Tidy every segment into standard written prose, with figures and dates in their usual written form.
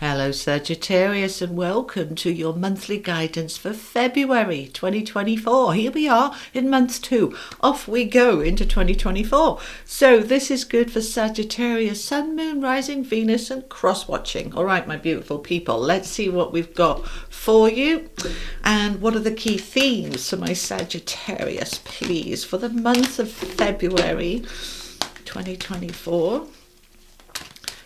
Hello Sagittarius, and welcome to your monthly guidance for February 2024. Here we are in month 2. Off we go into 2024. So this is good for Sagittarius, Sun, Moon, Rising, Venus and cross-watching. All right, my beautiful people, let's see what we've got for you. And what are the key themes for my Sagittarius, please, for the month of February 2024.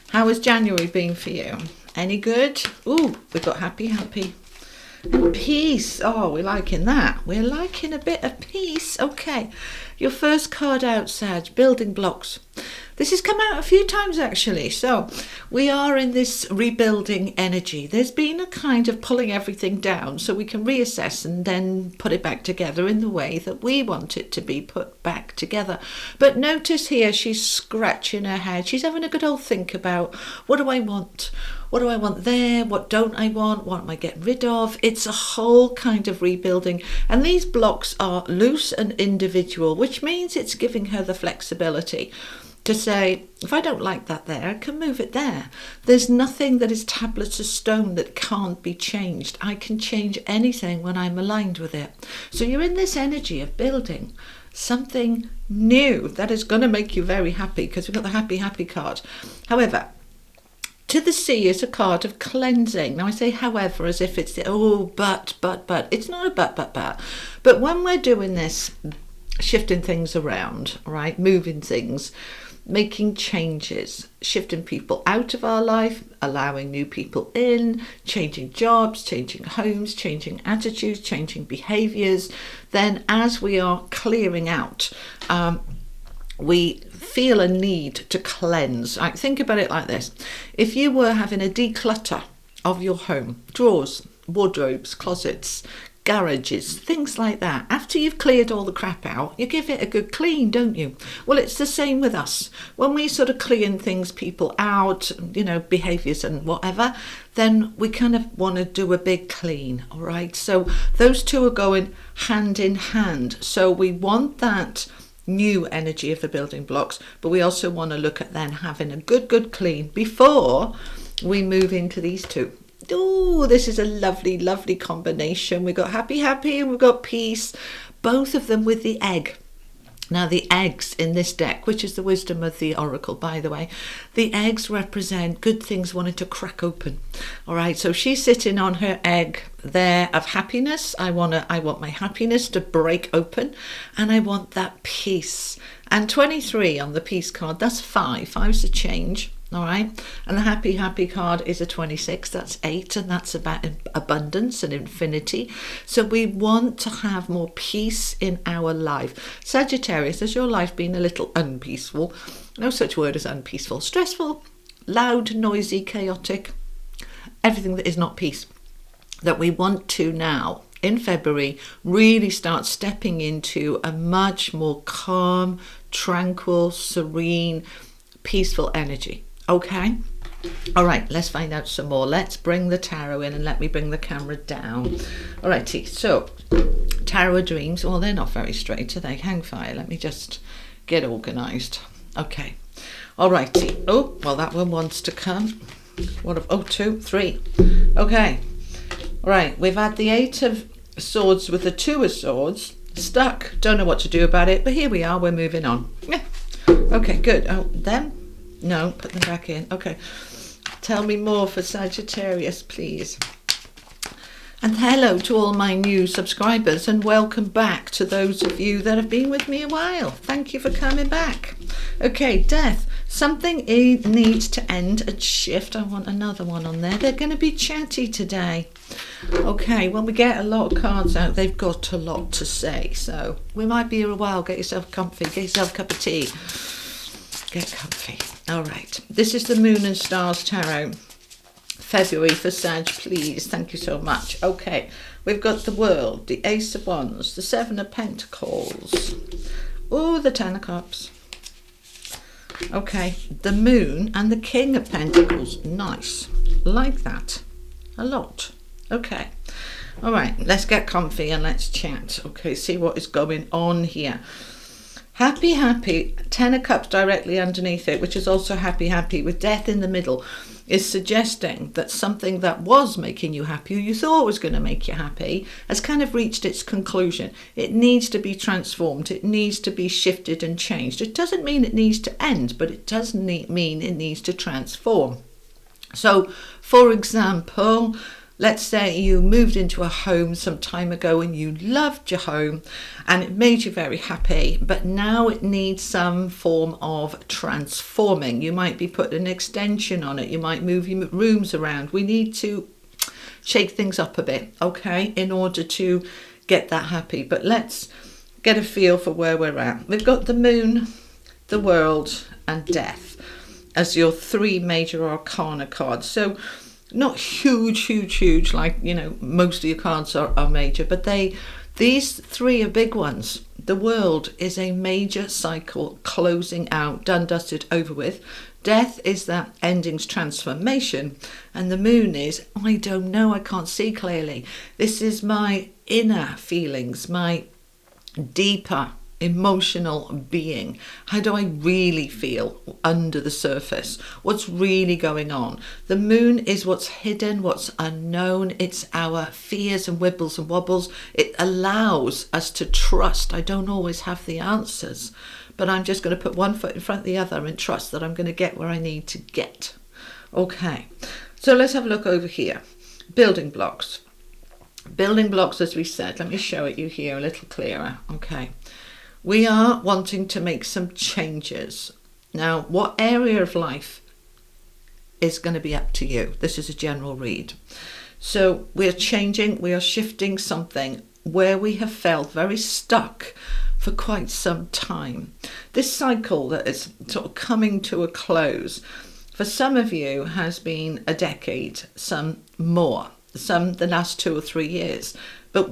How has January been for you? Any good? Ooh, we've got happy. And peace. Oh, we're liking that. We're liking a bit of peace. Okay. Your first card out, Sag, building blocks. This has come out a few times actually. So we are in this rebuilding energy. There's been a kind of pulling everything down so we can reassess and then put it back together in the way that we want it to be put back together. But notice here she's scratching her head. She's having a good old think about, what do I want? What do I want there? What don't I want? What am I getting rid of? It's a whole kind of rebuilding. And these blocks are loose and individual, which means it's giving her the flexibility to say, if I don't like that there, I can move it there. There's nothing that is tablets of stone that can't be changed. I can change anything when I'm aligned with it. So you're in this energy of building something new that is going to make you very happy, because we've got the happy card. However, to the sea is a card of cleansing. Now I say however as if it's but. It's not a but. But when we're doing this, shifting things around, right, moving things, making changes, shifting people out of our life, allowing new people in, changing jobs, changing homes, changing attitudes, changing behaviours, then as we are clearing out, we feel a need to cleanse. Like, think about it like this. If you were having a declutter of your home, drawers, wardrobes, closets, garages, things like that, after you've cleared all the crap out, you give it a good clean, don't you? Well, it's the same with us. When we sort of clean things, people out, behaviours and whatever, then we kind of want to do a big clean, all right? So those two are going hand in hand. So we want that new energy of the building blocks, but we also want to look at then having a good clean before we move into these two. Oh, this is a lovely combination. We've got happy and we've got peace, both of them with the egg. Now the eggs in this deck, which is the wisdom of the oracle, by the way, the eggs represent good things wanting to crack open. All right, so she's sitting on her egg there of happiness. I want my happiness to break open, and I want that peace. And 23 on the peace card, that's 5. 5's a change. All right, and the happy card is a 26. That's 8, and that's about abundance and infinity. So we want to have more peace in our life. Sagittarius, has your life been a little unpeaceful? No such word as unpeaceful. Stressful, loud, noisy, chaotic, everything that is not peace. That we want to now, in February, really start stepping into a much more calm, tranquil, serene, peaceful energy. Okay, all right, let's find out some more. Let's bring the tarot in, and let me bring the camera down. All righty, so tarot dreams, well, they're not very straight, are they? Hang fire, let me just get organised. Okay, all righty. Oh, well, that one wants to come. 2, 3. Okay, all right, we've had the 8 of Swords with the 2 of Swords. Stuck, don't know what to do about it, but here we are, we're moving on. Yeah. Okay, good. Oh, them? No, put them back in. Okay. Tell me more for Sagittarius, please. And hello to all my new subscribers, and welcome back to those of you that have been with me a while. Thank you for coming back. Okay, death. Something needs to end and shift. I want another one on there. They're going to be chatty today. Okay, when we get a lot of cards out, they've got a lot to say. So we might be here a while. Get yourself comfy. Get yourself a cup of tea. Get comfy. All right. This is the Moon and Stars Tarot. February for Sag, please. Thank you so much. Okay. We've got the World, the Ace of Wands, the 7 of Pentacles. Oh, the 10 of Cups. Okay. The Moon and the King of Pentacles. Nice. Like that. A lot. Okay. All right. Let's get comfy and let's chat. Okay. See what is going on here. Happy, 10 of Cups directly underneath it, which is also happy with Death in the middle. is suggesting that something that was making you happy, you thought was going to make you happy, has kind of reached its conclusion. It needs to be transformed. It needs to be shifted and changed. It doesn't mean it needs to end, but it does mean it needs to transform. So, for example, let's say you moved into a home some time ago and you loved your home and it made you very happy, but now it needs some form of transforming. You might be putting an extension on it. You might move your rooms around. We need to shake things up a bit, okay, in order to get that happy. But let's get a feel for where we're at. We've got the moon, the world, and death as your three major arcana cards. So not huge like, you know, most of your cards are major, but these three are big ones. The world is a major cycle closing out, done, dusted, over with. Death is that ending's transformation. And the moon is, I don't know, I can't see clearly. This is my inner feelings, my deeper emotional being. How do I really feel under the surface? What's really going on? The moon is what's hidden, what's unknown. It's our fears and wibbles and wobbles. It allows us to trust. I don't always have the answers, but I'm just going to put one foot in front of the other and trust that I'm going to get where I need to get. Okay, so let's have a look over here. Building blocks. Building blocks, as we said, let me show it you here a little clearer. Okay. We are wanting to make some changes. Now, what area of life is going to be up to you? This is a general read. So we're changing, we are shifting something where we have felt very stuck for quite some time. This cycle that is sort of coming to a close, for some of you has been a decade, some more, some the last 2 or 3 years. But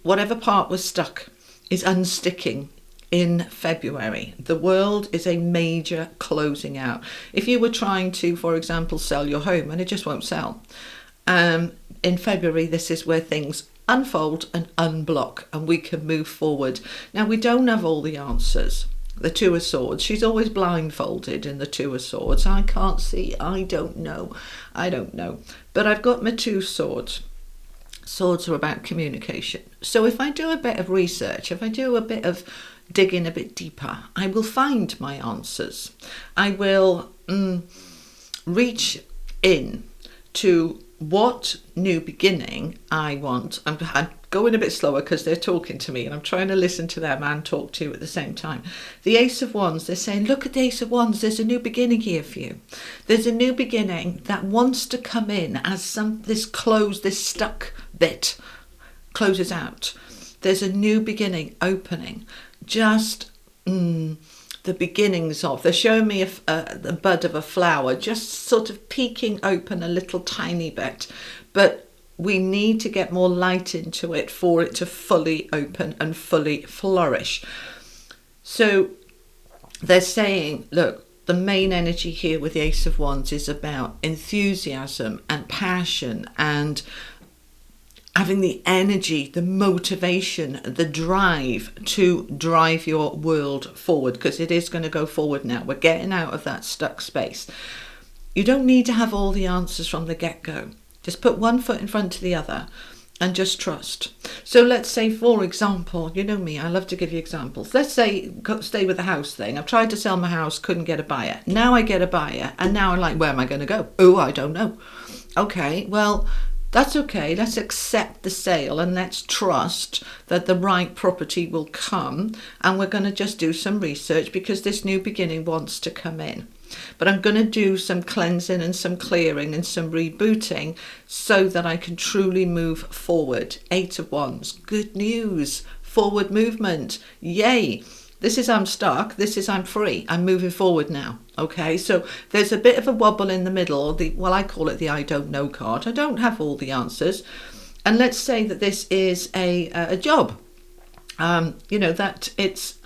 whatever part was stuck is unsticking. In February, the world is a major closing out. If you were trying to, for example, sell your home and it just won't sell, in February, this is where things unfold and unblock and we can move forward. Now, we don't have all the answers. The Two of Swords, she's always blindfolded in the Two of Swords. I can't see, I don't know. But I've got my two swords. Swords are about communication. So if I do a bit of research, if I do a bit of digging a bit deeper, I will find my answers. I will reach in to what new beginning I want. I'm going a bit slower because they're talking to me and I'm trying to listen to them and talk to you at the same time. The Ace of Wands, they're saying, look at the Ace of Wands, there's a new beginning here for you. There's a new beginning that wants to come in as this stuck bit closes out. There's a new beginning opening. Just the beginnings of, they're showing me the bud of a flower just sort of peeking open a little tiny bit, but we need to get more light into it for it to fully open and fully flourish. So they're saying, look, the main energy here with the Ace of Wands is about enthusiasm and passion and having the energy, the motivation, the drive to drive your world forward, because it is going to go forward now. We're getting out of that stuck space. You don't need to have all the answers from the get-go. Just put one foot in front of the other and just trust. So let's say, for example, you know me, I love to give you examples. Let's say, stay with the house thing. I've tried to sell my house, couldn't get a buyer. Now I get a buyer, and now I'm like, where am I going to go? Oh, I don't know. Okay, well, that's okay. Let's accept the sale and let's trust that the right property will come, and we're going to just do some research because this new beginning wants to come in. But I'm going to do some cleansing and some clearing and some rebooting so that I can truly move forward. 8 of Wands, good news, forward movement, yay. This is I'm stuck, this is I'm free, I'm moving forward now. Okay, so there's a bit of a wobble in the middle, I call it the I don't know card. I don't have all the answers. And let's say that this is a job. I've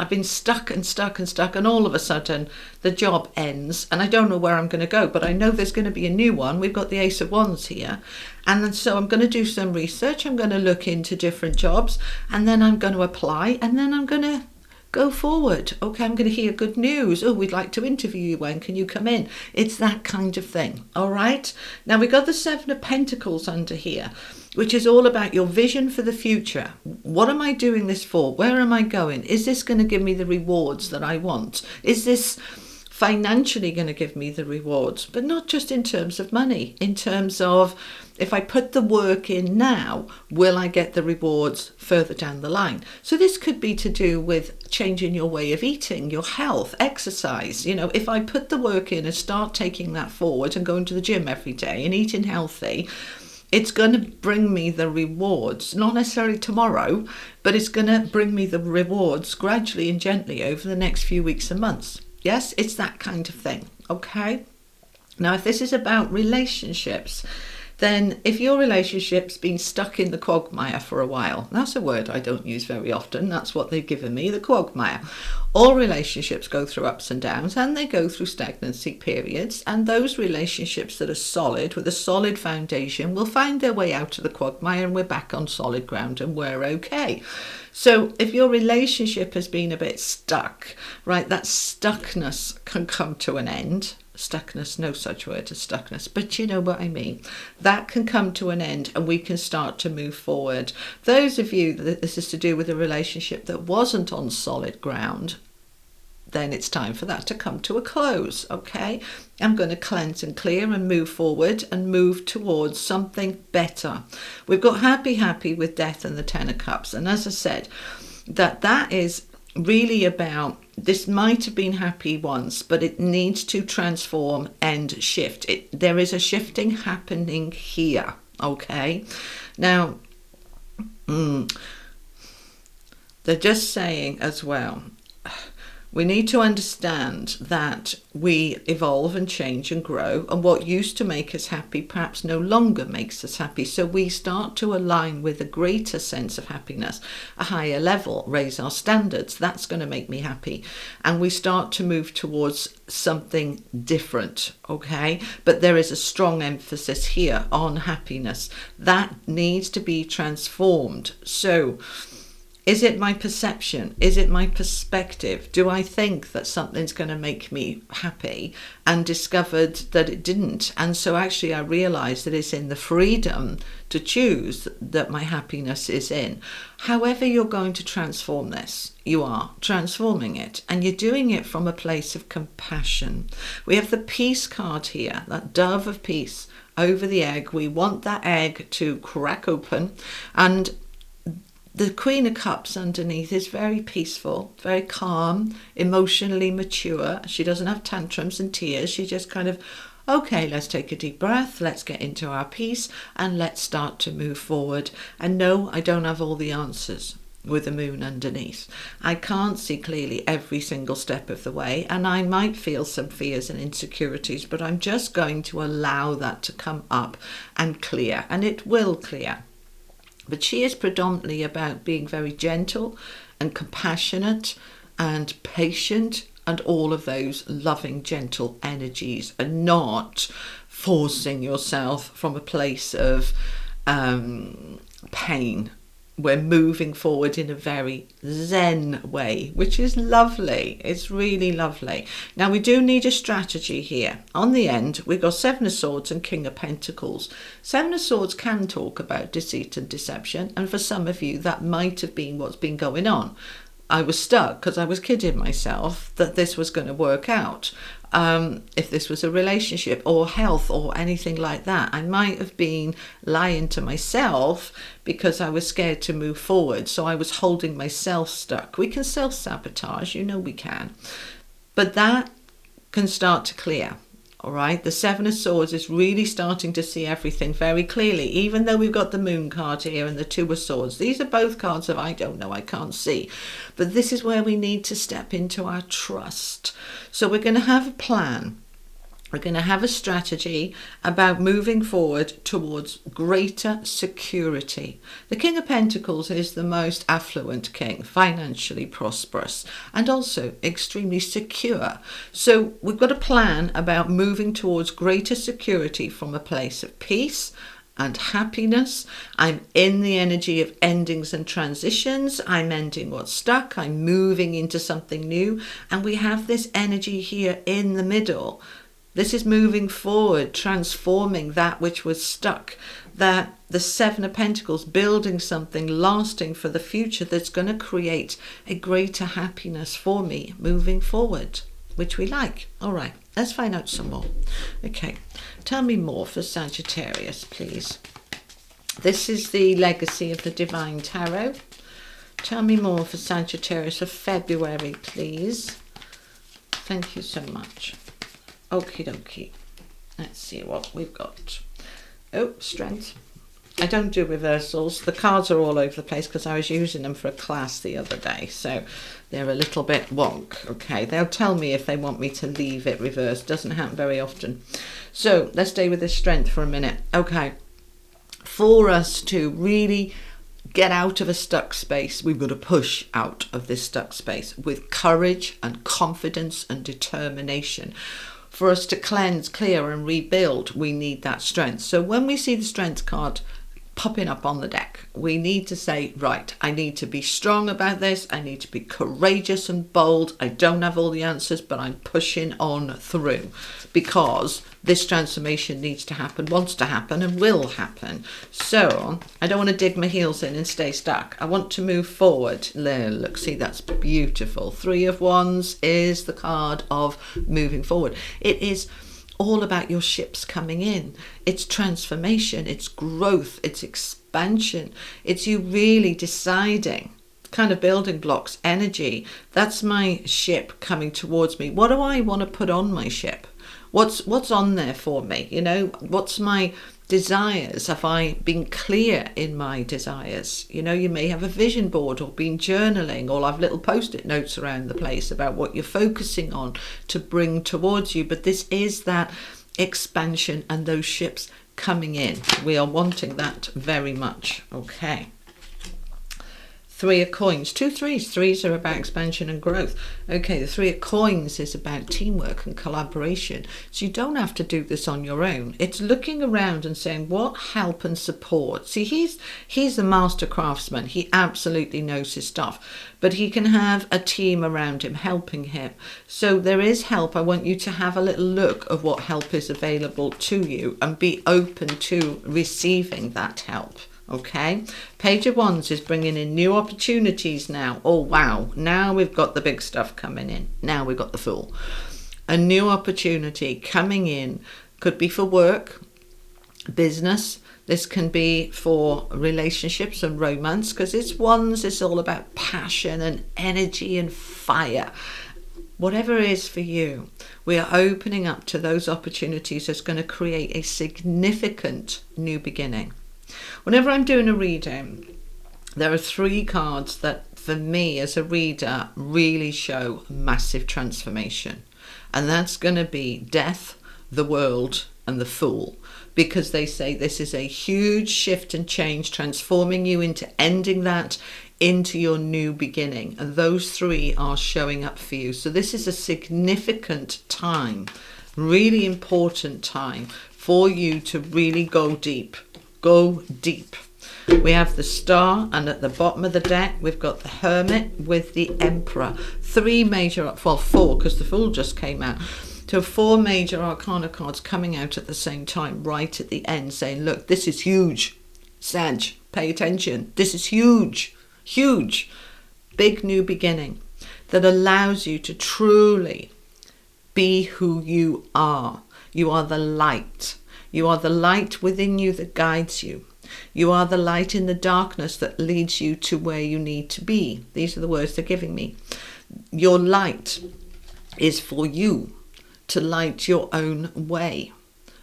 been stuck and all of a sudden the job ends and I don't know where I'm going to go, but I know there's going to be a new one. We've got the Ace of Wands here. And then, so I'm going to do some research. I'm going to look into different jobs and then I'm going to apply and then I'm going to go forward. Okay, I'm going to hear good news. Oh, we'd like to interview you. When can you come in? It's that kind of thing. All right. Now we got the Seven of Pentacles under here, which is all about your vision for the future. What am I doing this for? Where am I going? Is this going to give me the rewards that I want? Is this financially going to give me the rewards? But not just in terms of money, in terms of, if I put the work in now, will I get the rewards further down the line? So this could be to do with changing your way of eating, your health, exercise. You know, if I put the work in and start taking that forward and going to the gym every day and eating healthy, it's going to bring me the rewards, not necessarily tomorrow, but it's going to bring me the rewards gradually and gently over the next few weeks and months. Yes, it's that kind of thing. Okay. Now, if this is about relationships, then if your relationship's been stuck in the quagmire for a while, that's a word I don't use very often, that's what they've given me, the quagmire. All relationships go through ups and downs, and they go through stagnancy periods, and those relationships that are solid, with a solid foundation, will find their way out of the quagmire, and we're back on solid ground and we're okay. So if your relationship has been a bit stuck, right, that stuckness can come to an end. Stuckness, no such word as stuckness, but you know what I mean. That can come to an end and we can start to move forward. Those of you that this is to do with a relationship that wasn't on solid ground, then it's time for that to come to a close. Okay, I'm going to cleanse and clear and move forward and move towards something better. We've got happy with Death and the Ten of Cups, and as I said, that is really about, this might have been happy once, but it needs to transform and shift. There is a shifting happening here. Okay, now they're just saying as well, we need to understand that we evolve and change and grow, and what used to make us happy perhaps no longer makes us happy. So we start to align with a greater sense of happiness, a higher level, raise our standards. That's going to make me happy. And we start to move towards something different, okay? But there is a strong emphasis here on happiness. That needs to be transformed. So is it my perception? Is it my perspective? Do I think that something's going to make me happy and discovered that it didn't? And so actually I realized that it's in the freedom to choose that my happiness is in. However you're going to transform this, you are transforming it, and you're doing it from a place of compassion. We have the peace card here, that dove of peace over the egg. We want that egg to crack open, and the Queen of Cups underneath is very peaceful, very calm, emotionally mature. She doesn't have tantrums and tears. She just kind of, okay, let's take a deep breath, let's get into our peace, and let's start to move forward. And no, I don't have all the answers with the moon underneath. I can't see clearly every single step of the way, and I might feel some fears and insecurities, but I'm just going to allow that to come up and clear, and it will clear. But she is predominantly about being very gentle and compassionate and patient and all of those loving, gentle energies, and not forcing yourself from a place of pain. We're moving forward in a very zen way, which is lovely. It's really lovely. Now, we do need a strategy here. On the end, we've got Seven of Swords and King of Pentacles. Seven of Swords can talk about deceit and deception, and for some of you, that might have been what's been going on. I was stuck because I was kidding myself that this was going to work out. If this was a relationship or health or anything like that, I might have been lying to myself because I was scared to move forward. So I was holding myself stuck. We can self-sabotage, you know we can. But that can start to clear. All right, the Seven of Swords is really starting to see everything very clearly, even though we've got the Moon card here and the Two of Swords. These are both cards of I don't know, I can't see. But this is where we need to step into our trust. So we're going to have a plan. We're going to have a strategy about moving forward towards greater security. The King of Pentacles is the most affluent king, financially prosperous, and also extremely secure. So we've got a plan about moving towards greater security from a place of peace and happiness. I'm in the energy of endings and transitions. I'm ending what's stuck. I'm moving into something new. And we have this energy here in the middle. This is moving forward, transforming that which was stuck. That the Seven of Pentacles, building something lasting for the future that's going to create a greater happiness for me moving forward, which we like. All right, let's find out some more. Okay, tell me more for Sagittarius, please. This is the legacy of the Divine Tarot. Tell me more for Sagittarius for February, please. Thank you so much. Okie dokie. Let's see what we've got. Oh, strength. I don't do reversals. The cards are all over the place because I was using them for a class the other day. So they're a little bit wonk. Okay, they'll tell me if they want me to leave it reversed. Doesn't happen very often. So let's stay with this strength for a minute. Okay, for us to really get out of a stuck space, we've got to push out of this stuck space with courage and confidence and determination. For us to cleanse, clear and rebuild, we need that strength. So when we see the strength card popping up on the deck, we need to say, right, I need to be strong about this. I need to be courageous and bold. I don't have all the answers, but I'm pushing on through because this transformation needs to happen, wants to happen and will happen. So I don't want to dig my heels in and stay stuck. I want to move forward. Look, see, that's beautiful. Three of Wands is the card of moving forward. It is all about your ships coming in. It's transformation, it's growth, it's expansion. It's you really deciding kind of building blocks, energy. That's my ship coming towards me. What do I want to put on my ship? What's on there for me? You know, what's my desires? Have I been clear in my desires? You know, you may have a vision board or been journaling or have little post-it notes around the place about what you're focusing on to bring towards you. But this is that expansion and those ships coming in. We are wanting that very much. Okay. Three of Coins, 2 threes. Threes are about expansion and growth. Okay, the Three of Coins is about teamwork and collaboration. So you don't have to do this on your own. It's looking around and saying, what help and support? See, he's a master craftsman. He absolutely knows his stuff. But he can have a team around him helping him. So there is help. I want you to have a little look of what help is available to you and be open to receiving that help. Okay, Page of Wands is bringing in new opportunities now. Oh wow, now we've got the big stuff coming in. Now we've got the Fool. A new opportunity coming in. Could be for work, business. This can be for relationships and romance, because it's Wands, it's all about passion and energy and fire. Whatever it is for you, we are opening up to those opportunities that's going to create a significant new beginning. Whenever I'm doing a reading, there are 3 cards that for me as a reader really show massive transformation. And that's going to be Death, the World and the Fool. Because they say this is a huge shift and change, transforming you into ending that into your new beginning. And those 3 are showing up for you. So this is a significant time, really important time for you to really go deep. Go deep. We have the Star, and at the bottom of the deck we've got the Hermit with the Emperor. 3 major, well 4 because the Fool just came out. So 4 major arcana cards coming out at the same time, right at the end, saying, look, this is huge. Sag, pay attention. This is huge, huge, big new beginning that allows you to truly be who you are. You are the light. You are the light within you that guides you. You are the light in the darkness that leads you to where you need to be. These are the words they're giving me. Your light is for you to light your own way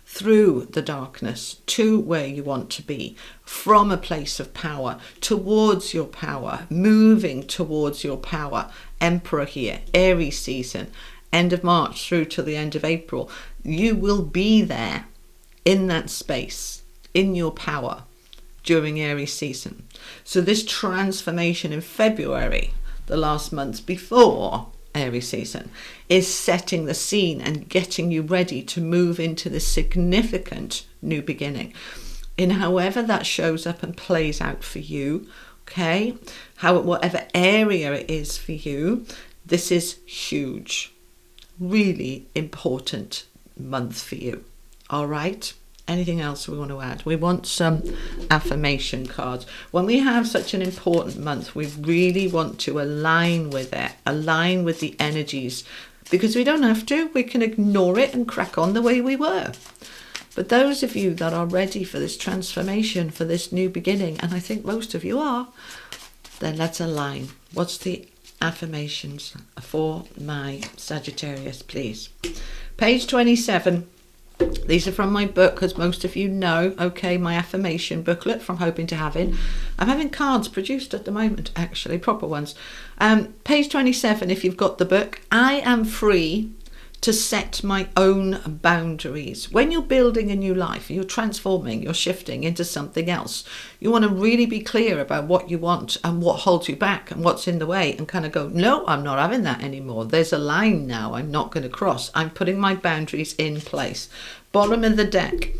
through the darkness to where you want to be, from a place of power towards your power, moving towards your power. Emperor here, Aries season, end of March through to the end of April. You will be there in that space, in your power during Aries season. So this transformation in February, the last month before Aries season, is setting the scene and getting you ready to move into this significant new beginning. in however that shows up and plays out for you. Okay, whatever area it is for you, this is huge, really important month for you. All right. Anything else we want to add? We want some affirmation cards. When we have such an important month, we really want to align with it, align with the energies, because we don't have to. We can ignore it and crack on the way we were. But those of you that are ready for this transformation, for this new beginning, and I think most of you are, then let's align. What's the affirmations for my Sagittarius, please? Page 27. These are from my book, as most of you know, okay, my affirmation booklet from Hoping to Having. I'm having cards produced at the moment, actually, proper ones. Page 27, if you've got the book. I am free to set my own boundaries. When you're building a new life, you're transforming, you're shifting into something else, you want to really be clear about what you want and what holds you back and what's in the way, and kind of go, no, I'm not having that anymore. There's a line now I'm not going to cross. I'm putting my boundaries in place. Bottom of the deck.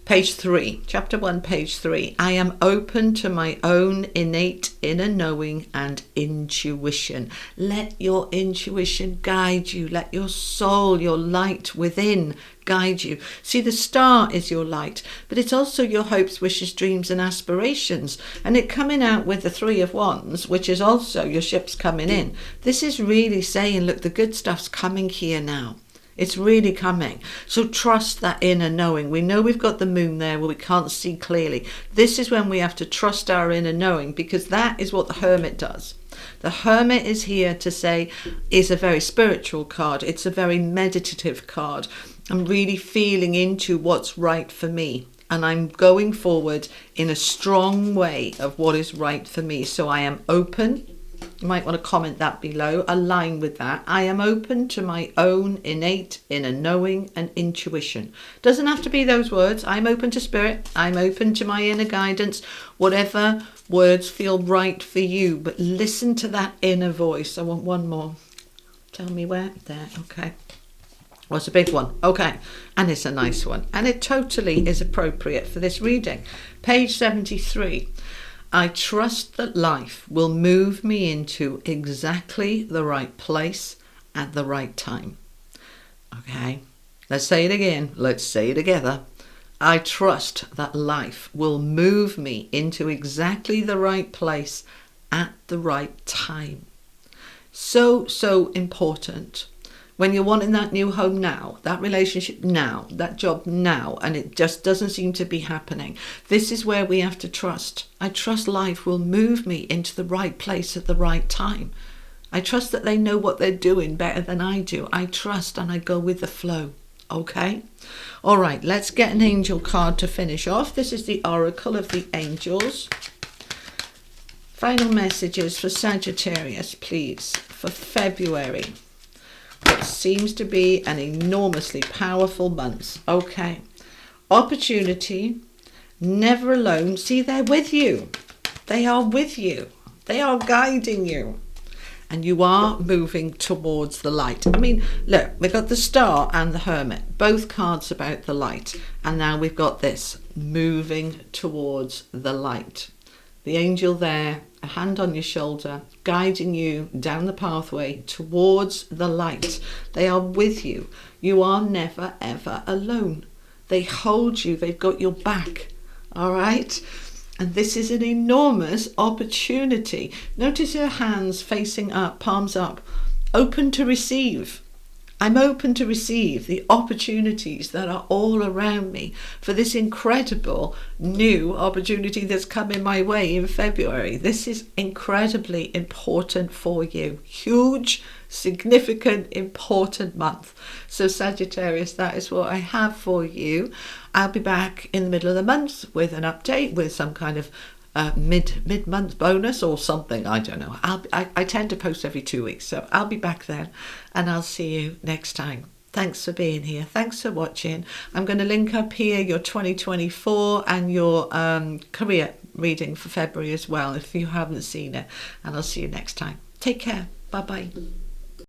Page 3, chapter 1, page 3. I am open to my own innate inner knowing and intuition. Let your intuition guide you. Let your soul, your light within guide you. See, the star is your light, but it's also your hopes, wishes, dreams and aspirations. And it coming out with the 3 of Wands, which is also your ships coming in. This is really saying, look, the good stuff's coming here now. It's really coming. So trust that inner knowing. We know we've got the moon there where we can't see clearly. This is when we have to trust our inner knowing, because that is what the Hermit does. The Hermit is here to say, is a very spiritual card. It's a very meditative card. I'm really feeling into what's right for me. And I'm going forward in a strong way of what is right for me. So I am open. You might want to comment that below. Align with that. I am open to my own innate inner knowing and intuition. Doesn't have to be those words. I'm open to spirit. I'm open to my inner guidance. Whatever words feel right for you. But listen to that inner voice. I want one more. Tell me where. There. Okay. Well, it's a big one. Okay. And it's a nice one. And it totally is appropriate for this reading. Page 73. I trust that life will move me into exactly the right place at the right time. Okay, let's say it again. Let's say it together. I trust that life will move me into exactly the right place at the right time. So important. When you're wanting that new home now, that relationship now, that job now, and it just doesn't seem to be happening. This is where we have to trust. I trust life will move me into the right place at the right time. I trust that they know what they're doing better than I do. I trust and I go with the flow. Okay? All right, let's get an angel card to finish off. This is the Oracle of the Angels. Final messages for Sagittarius, please, for February. It seems to be an enormously powerful month. Okay. Opportunity. Never alone. See, they're with you. They are with you. They are guiding you. And you are moving towards the light. I mean, look, we've got the Star and the Hermit. Both cards about the light. And now we've got this. Moving towards the light. The angel there, a hand on your shoulder, guiding you down the pathway towards the light. They are with you. You are never, ever alone. They hold you. They've got your back. All right? And this is an enormous opportunity. Notice your hands facing up, palms up, open to receive. I'm open to receive the opportunities that are all around me for this incredible new opportunity that's coming my way in February. This is incredibly important for you. Huge, significant, important month. So Sagittarius, that is what I have for you. I'll be back in the middle of the month with an update, with some kind of mid-month bonus or something. I don't know. I tend to post every 2 weeks, so I'll be back then, and I'll see you next time. Thanks for being here. Thanks for watching. I'm going to link up here your 2024 and your career reading for February as well, if you haven't seen it, and I'll see you next time. Take care. Bye-bye.